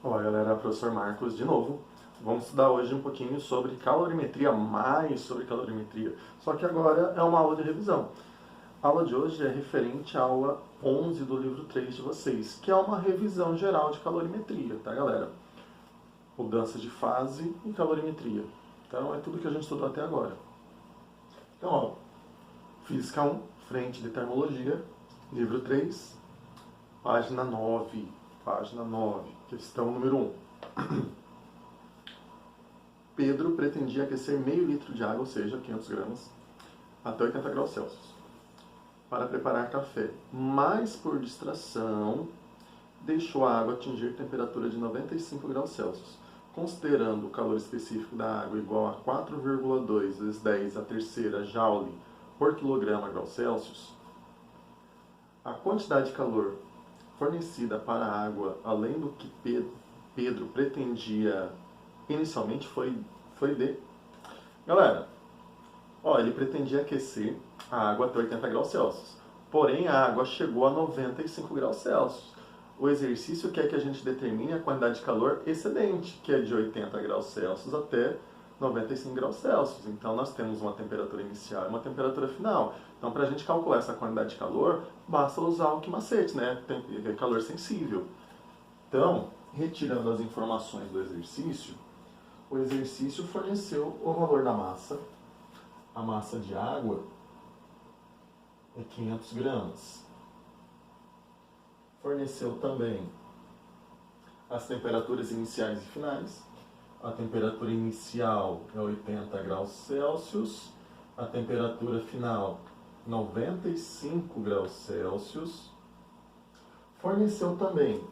Olá galera, professor Marcos de novo. Vamos estudar hoje um pouquinho sobre calorimetria, mais sobre calorimetria. Só que agora é uma aula de revisão. A aula de hoje é referente à aula 11 do livro 3 de vocês, que é uma revisão geral de calorimetria, tá galera? Mudança de fase e calorimetria. Então é tudo que a gente estudou até agora. Então, ó, Física 1, frente de termologia, livro 3, página 9. Página 9, questão número 1. Pedro pretendia aquecer meio litro de água, ou seja, 500 gramas, até 80 graus Celsius, para preparar café, mas por distração deixou a água atingir temperatura de 95 graus Celsius. Considerando o calor específico da água igual a 4,2 vezes 10 a terceira joule por quilograma grau Celsius, a quantidade de calor fornecida para a água, além do que Pedro pretendia inicialmente, foi de... Galera, ó, ele pretendia aquecer a água até 80 graus Celsius. Porém, a água chegou a 95 graus Celsius. O exercício quer que a gente determine a quantidade de calor excedente, que é de 80 graus Celsius até 95 graus Celsius. Então, nós temos uma temperatura inicial e uma temperatura final. Então, para a gente calcular essa quantidade de calor, basta usar o que macete, né? Tem calor sensível. Então, retirando as informações do exercício, o exercício forneceu o valor da massa. A massa de água é 500 gramas. Forneceu também as temperaturas iniciais e finais. A temperatura inicial é 80 graus Celsius, a temperatura final 95 graus Celsius. Forneceu também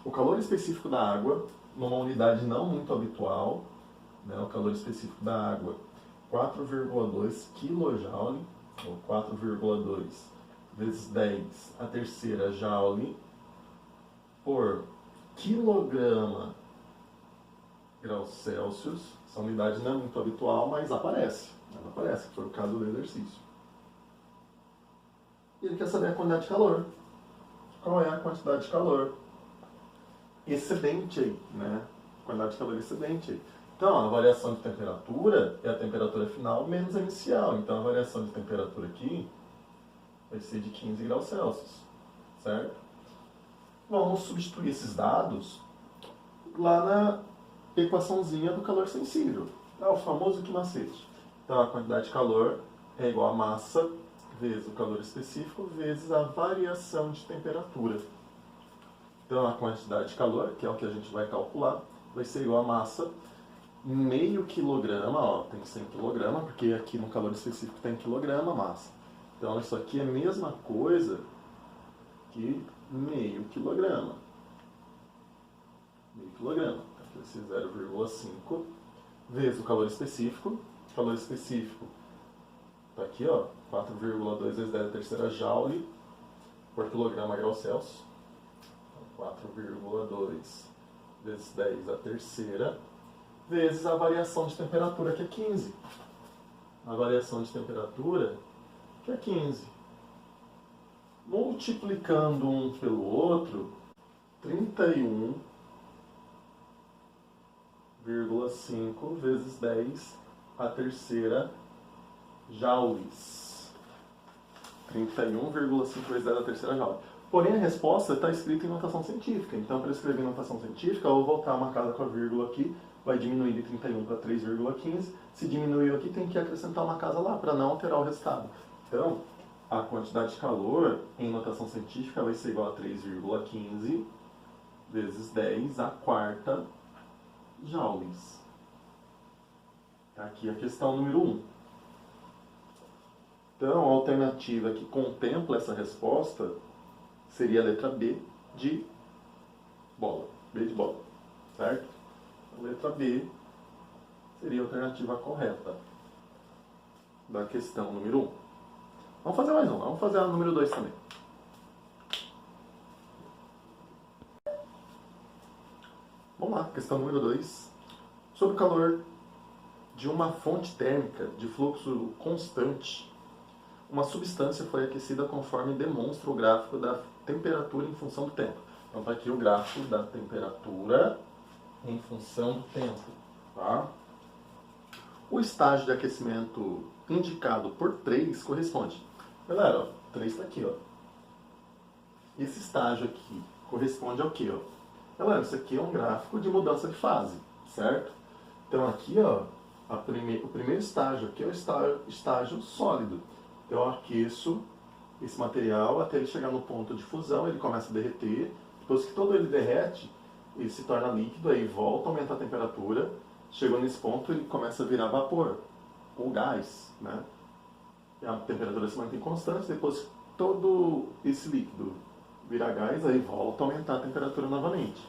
o calor específico da água, numa unidade não muito habitual, né? O calor específico da água 4,2 kJ, ou 4,2 vezes 10 a terceira joule por quilograma graus Celsius. Essa unidade não é muito habitual, mas aparece. Ela aparece, que foi o caso do exercício. E ele quer saber a quantidade de calor. Qual é a quantidade de calor excedente aí, né? Quantidade de calor excedente aí. Então, a variação de temperatura é a temperatura final menos a inicial. Então, a variação de temperatura aqui vai ser de 15 graus Celsius, certo? Vamos substituir esses dados lá na equaçãozinha do calor sensível. É o famoso que macete. Então, a quantidade de calor é igual a massa vezes o calor específico vezes a variação de temperatura. Então, a quantidade de calor, que é o que a gente vai calcular, vai ser igual a massa meio quilograma, ó, tem 100 kg, porque aqui no calor específico tem quilograma massa. Então, isso aqui é a mesma coisa que meio quilograma. Meio quilograma. Então, esse 0,5 vezes o calor específico. O calor específico está aqui, ó, 4,2 vezes 10 a terceira joule por quilograma grau Celsius. Então, 4,2 vezes 10 a terceira vezes a variação de temperatura, que é 15. A variação de temperatura, que é 15. Multiplicando um pelo outro, 31,5 vezes 10 a terceira joules. 31,5 vezes 10 a terceira joule. Porém, a resposta está escrita em notação científica. Então, para escrever em notação científica, eu vou voltar uma casa com a vírgula aqui, vai diminuir de 31 para 3,15. Se diminuiu aqui, tem que acrescentar uma casa lá, para não alterar o resultado. Então, a quantidade de calor em notação científica vai ser igual a 3,15 vezes 10 a quarta joules. Aqui a questão número 1. Então, a alternativa que contempla essa resposta seria a letra B de bola. B de bola, certo? A letra B seria a alternativa correta da questão número 1. Vamos fazer mais uma. Vamos fazer a número 2 também. Vamos lá, questão número 2. Sobre o calor de uma fonte térmica de fluxo constante, uma substância foi aquecida conforme demonstra o gráfico da temperatura em função do tempo. Então está aqui o gráfico da temperatura em função do tempo. Tá? O estágio de aquecimento indicado por 3 corresponde. Galera, ó, 3 está aqui. Ó. Esse estágio aqui corresponde ao quê? Ó? Galera, isso aqui é um gráfico de mudança de fase, certo? Então aqui, ó, o primeiro estágio aqui é o estágio sólido. Então eu aqueço esse material até ele chegar no ponto de fusão, ele começa a derreter. Depois que todo ele derrete, ele se torna líquido, aí volta a aumentar a temperatura. Chegou nesse ponto, ele começa a virar vapor, ou gás, né? E a temperatura se mantém constante, depois que todo esse líquido vira gás, aí volta a aumentar a temperatura novamente.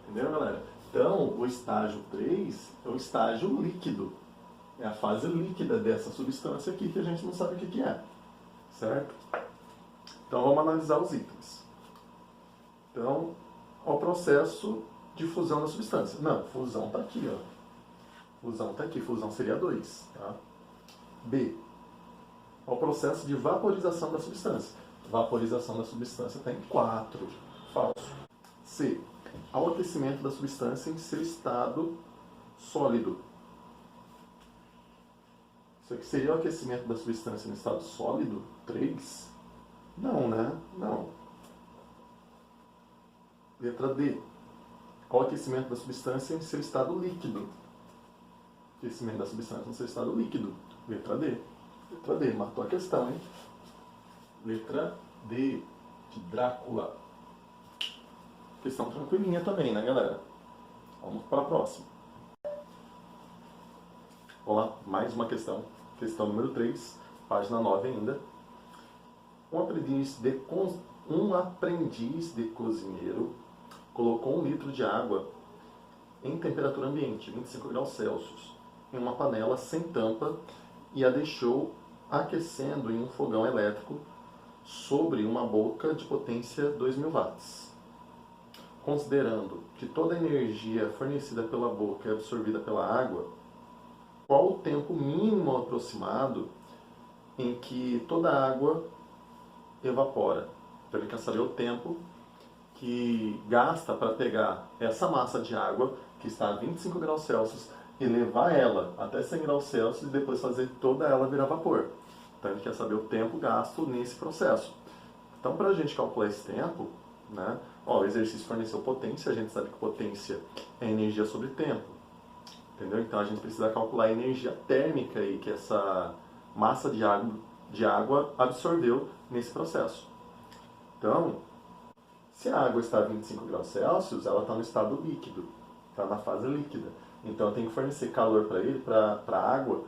Entendeu, galera? Então, o estágio 3 é o estágio líquido. É a fase líquida dessa substância aqui que a gente não sabe o que é. Certo? Então, vamos analisar os itens. Então, o processo de fusão da substância. Não, fusão está aqui, ó. Fusão está aqui, fusão seria 2. Tá? B. O processo de vaporização da substância. Vaporização da substância está em 4. Falso. C. Ao aquecimento da substância em seu estado sólido. Isso aqui seria o aquecimento da substância no estado sólido? 3? Não, né? Não. Letra D. Ao aquecimento da substância em seu estado líquido. Aquecimento da substância no seu estado líquido. Letra D. Letra D. Matou a questão, hein? Letra D. De Drácula. Questão tranquilinha também, né, galera? Vamos para a próxima. Vamos lá, mais uma questão. Questão número 3, página 9 ainda. Um aprendiz de cozinheiro colocou 1 litro de água em temperatura ambiente, 25 graus Celsius, em uma panela sem tampa e a deixou aquecendo em um fogão elétrico sobre uma boca de potência 2000 watts. Considerando que toda a energia fornecida pela boca é absorvida pela água, qual o tempo mínimo aproximado em que toda a água evapora? Então ele quer saber o tempo que gasta para pegar essa massa de água que está a 25 graus Celsius e levar ela até 100 graus Celsius e depois fazer toda ela virar vapor. Então ele quer saber o tempo gasto nesse processo. Então, para a gente calcular esse tempo, né, o exercício forneceu potência, a gente sabe que potência é energia sobre tempo. Entendeu? Então a gente precisa calcular a energia térmica aí que essa massa de água absorveu nesse processo. Então, se a água está a 25 graus Celsius, ela está no estado líquido, está na fase líquida. Então eu tenho que fornecer calor para a água,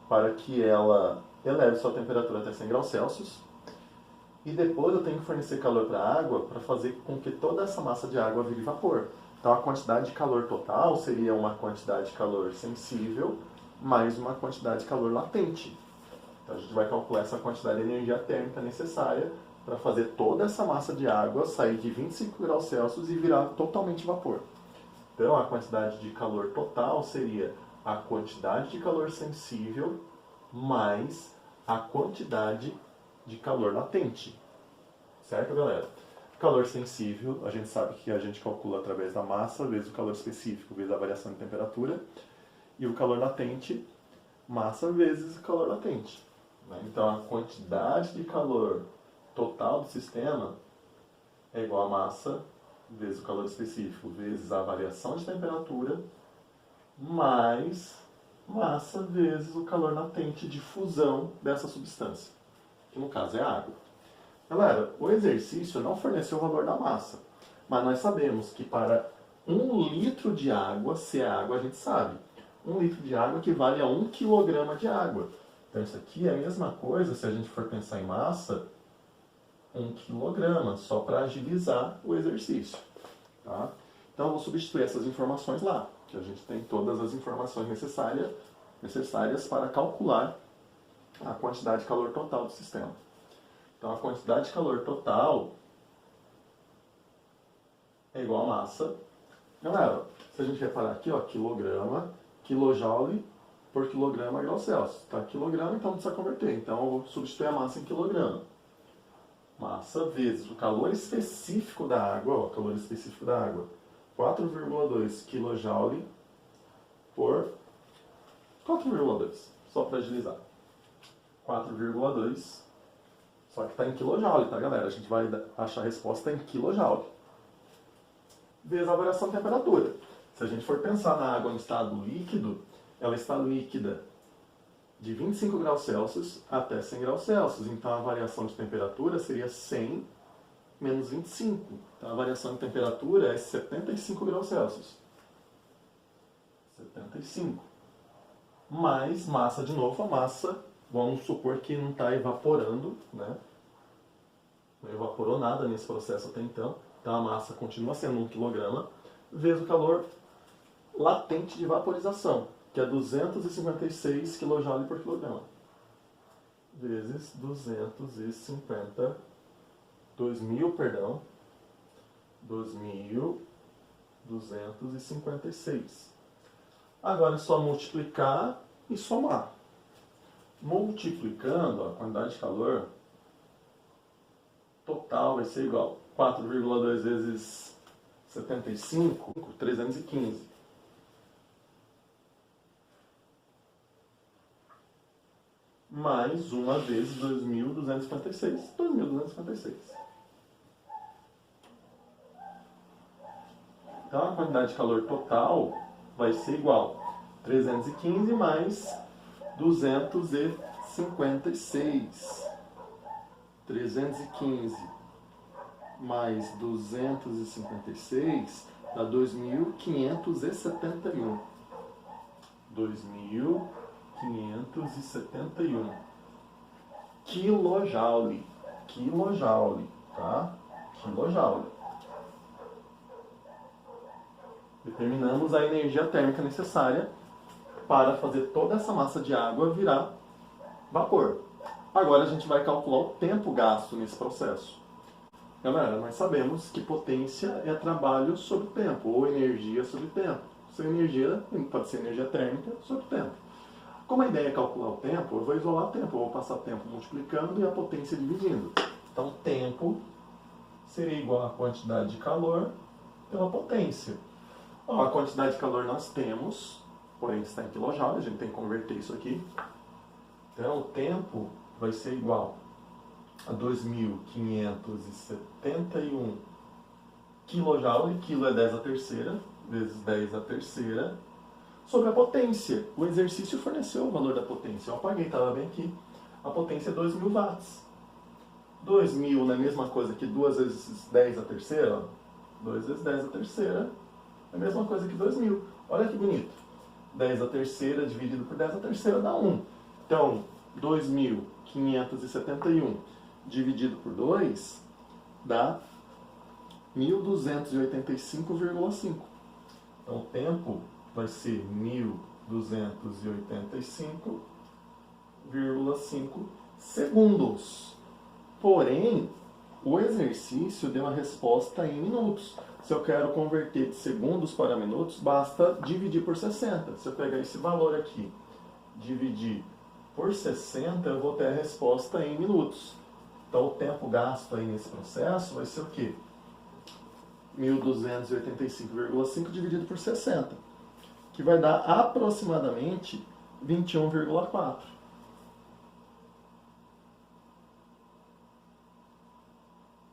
para que ela eleve sua temperatura até 100 graus Celsius. E depois eu tenho que fornecer calor para a água para fazer com que toda essa massa de água vire vapor. Então a quantidade de calor total seria uma quantidade de calor sensível mais uma quantidade de calor latente. Então a gente vai calcular essa quantidade de energia térmica necessária para fazer toda essa massa de água sair de 25 graus Celsius e virar totalmente vapor. Então a quantidade de calor total seria a quantidade de calor sensível mais a quantidade de calor latente. Certo, galera? Calor sensível, a gente sabe que a gente calcula através da massa, vezes o calor específico, vezes a variação de temperatura. E o calor latente, massa vezes o calor latente. Então, a quantidade de calor total do sistema é igual a massa vezes o calor específico, vezes a variação de temperatura, mais massa vezes o calor latente de fusão dessa substância, que no caso é a água. Galera, o exercício não forneceu o valor da massa, mas nós sabemos que para 1 litro de água, se é água, a gente sabe. 1 litro de água equivale a 1 quilograma de água. Então isso aqui é a mesma coisa, se a gente for pensar em massa, 1 quilograma, só para agilizar o exercício. Tá? Então eu vou substituir essas informações lá, que a gente tem todas as informações necessárias para calcular a quantidade de calor total do sistema. Então a quantidade de calor total é igual a massa. Galera, se a gente reparar aqui, ó, quilograma, quilojoule por quilograma graus Celsius. Tá? Quilograma, então não precisa converter. Então eu vou substituir a massa em quilograma. Massa vezes o calor específico da água, ó, calor específico da água, 4,2 kJ por 4,2, só para agilizar. 4,2, só que está em kJ, tá, galera? A gente vai achar a resposta em kJ. Vezes a variação de temperatura. Se a gente for pensar na água em estado líquido, ela está líquida de 25 graus Celsius até 100 graus Celsius. Então a variação de temperatura seria 100 menos 25. Então a variação de temperatura é 75 graus Celsius. 75. Mais massa de novo, a massa, vamos supor que não está evaporando, né? Não evaporou nada nesse processo até então. Então a massa continua sendo 1 kg, vezes o calor latente de vaporização, que é 256 kJ por quilograma. Vezes 2.256. Agora é só multiplicar e somar. Multiplicando, a quantidade de calor total vai ser igual a 4,2 vezes 75, 315. Mais 1 vezes 2.256. 2.256. Então a quantidade de calor total vai ser igual a 315 mais 256. 315 mais 256 dá 2.571. 2.571 quilojoule. Quilojoule, tá? Quilojoule. Determinamos a energia térmica necessária para fazer toda essa massa de água virar vapor. Agora a gente vai calcular o tempo gasto nesse processo. Galera, nós sabemos que potência é trabalho sobre tempo, ou energia sobre tempo. Se energia, pode ser energia térmica sobre tempo. Como a ideia é calcular o tempo, eu vou isolar o tempo, eu vou passar tempo multiplicando e a potência dividindo. Então, tempo seria igual à quantidade de calor pela potência. Ó, a quantidade de calor nós temos, porém está em quilojoule, a gente tem que converter isso aqui. Então, o tempo vai ser igual a 2.571 kJ, quilo é 10 a terceira, vezes 10 a terceira, sobre a potência. O exercício forneceu o valor da potência. Eu apaguei, estava bem aqui. A potência é 2.000 watts. 2.000 não é a mesma coisa que 2 vezes 10 a terceira? 2 vezes 10 a terceira é a mesma coisa que 2.000. Olha que bonito. 10 a terceira dividido por 10 a terceira dá 1. Então, 2.571 dividido por 2 dá 1.285,5. Então, o tempo vai ser 1.285,5 segundos. Porém, o exercício deu uma resposta em minutos. Se eu quero converter de segundos para minutos, basta dividir por 60. Se eu pegar esse valor aqui, dividir por 60, eu vou ter a resposta em minutos. Então, o tempo gasto aí nesse processo vai ser o quê? 1.285,5 dividido por 60, que vai dar aproximadamente 21,4.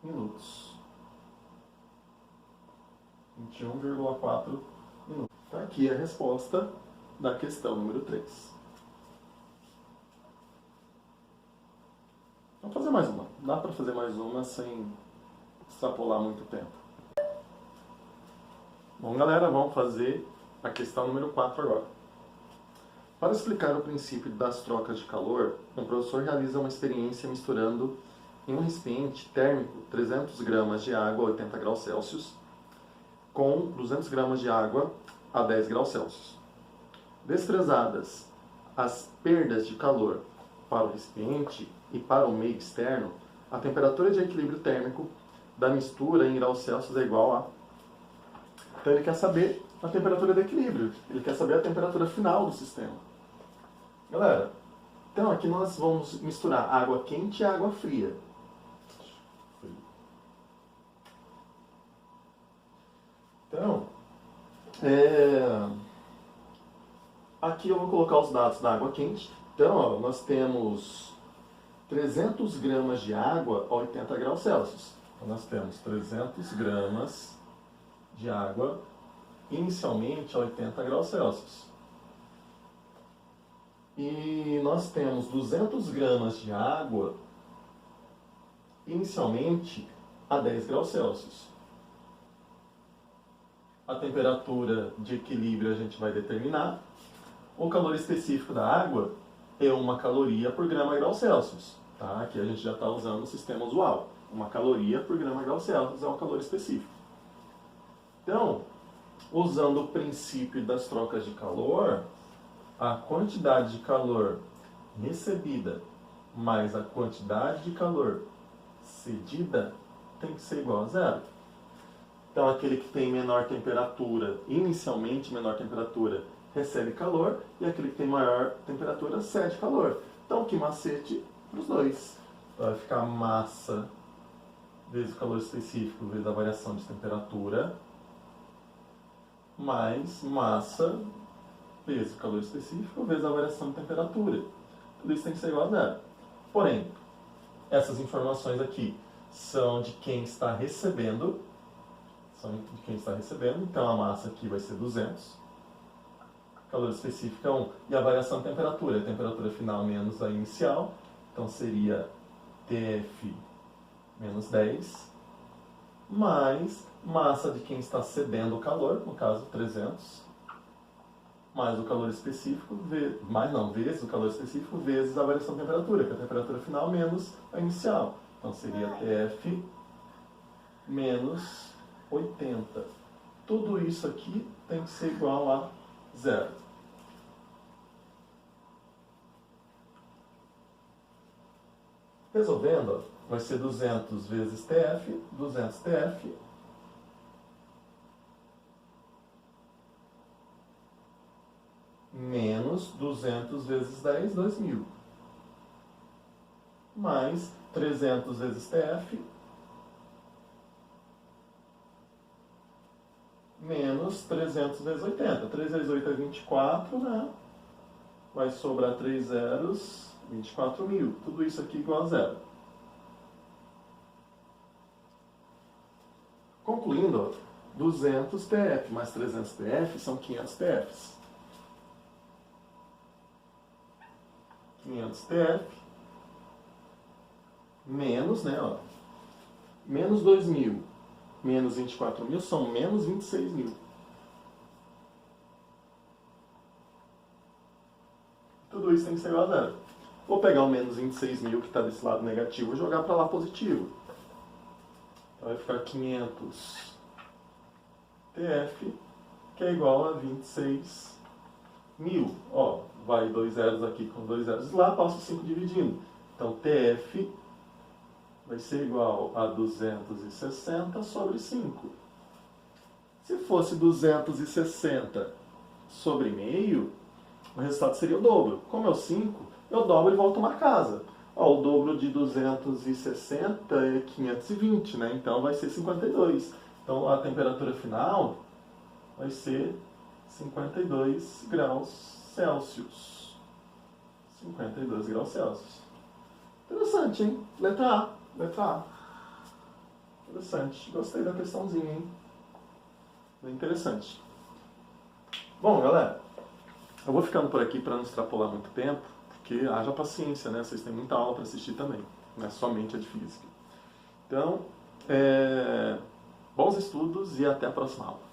Minutos. 21,4 minutos. Está aqui a resposta da questão número 3. Vamos fazer mais uma. Dá para fazer mais uma sem extrapolar muito tempo. Bom, galera, vamos fazer a questão número 4 agora. Para explicar o princípio das trocas de calor, um professor realiza uma experiência misturando em um recipiente térmico 300 gramas de água a 80 graus Celsius com 200 gramas de água a 10 graus Celsius. Desprezadas as perdas de calor para o recipiente e para o meio externo, a temperatura de equilíbrio térmico da mistura em graus Celsius é igual a... Então ele quer saber a temperatura de equilíbrio, ele quer saber a temperatura final do sistema. Galera, então aqui nós vamos misturar água quente e água fria. Então, aqui eu vou colocar os dados da água quente. Então, ó, nós temos 300 gramas de água a 80 graus Celsius. Então, nós temos 300 gramas de água inicialmente a 80 graus Celsius. E nós temos 200 gramas de água inicialmente a 10 graus Celsius. A temperatura de equilíbrio a gente vai determinar. O calor específico da água é 1 caloria por grama grau Celsius. Tá? Aqui a gente já está usando o sistema usual. 1 caloria por grama grau Celsius é um calor específico. Então, usando o princípio das trocas de calor, a quantidade de calor recebida mais a quantidade de calor cedida tem que ser igual a zero. Então, aquele que tem menor temperatura, inicialmente menor temperatura, recebe calor, e aquele que tem maior temperatura cede calor. Então, que macete para os dois? Vai ficar massa vezes o calor específico vezes a variação de temperatura, mais massa vezes o calor específico vezes a variação de temperatura. Tudo isso tem que ser igual a zero. Porém, essas informações aqui são de quem está recebendo, então a massa aqui vai ser 200, calor específico é 1, e a variação de temperatura, a temperatura final menos a inicial, então seria TF menos 10, mais massa de quem está cedendo o calor, no caso 300, mais o calor específico, vezes o calor específico, vezes a variação de temperatura, que é a temperatura final menos a inicial. Então seria TF menos 80. Tudo isso aqui tem que ser igual a zero. Resolvendo, ó, vai ser 200 vezes TF, 200 TF, menos 200 vezes 10, 2.000. Mais 300 vezes TF, menos 300 vezes 80. 3 vezes 8 é 24, né? Vai sobrar 3 zeros, 24.000. Tudo isso aqui igual a zero. Concluindo, ó, 200 TF mais 300 TF são 500 TFs. 500 TF menos, né, ó, menos 2.000 menos 24.000 são menos 26.000. Tudo isso tem que ser igual a zero. Vou pegar o menos 26.000 que está desse lado negativo e jogar para lá positivo. Então vai ficar 500 TF, que é igual a 26.000. Ó, vai 2 zeros aqui com 2 zeros lá, passo 5 dividindo. Então TF vai ser igual a 260 sobre 5. Se fosse 260 sobre meio, o resultado seria o dobro. Como é o 5, eu dobro e volto uma casa. Ó, o dobro de 260 é 520, né? Então vai ser 52. Então a temperatura final vai ser 52 graus Celsius. 52 graus Celsius. Interessante, hein? Letra A. Letra A. Interessante. Gostei da questãozinha, hein? Bem interessante. Bom, galera, eu vou ficando por aqui para não extrapolar muito tempo, porque haja paciência, né? Vocês têm muita aula para assistir também, não é somente a de física. Então, bons estudos e até a próxima aula.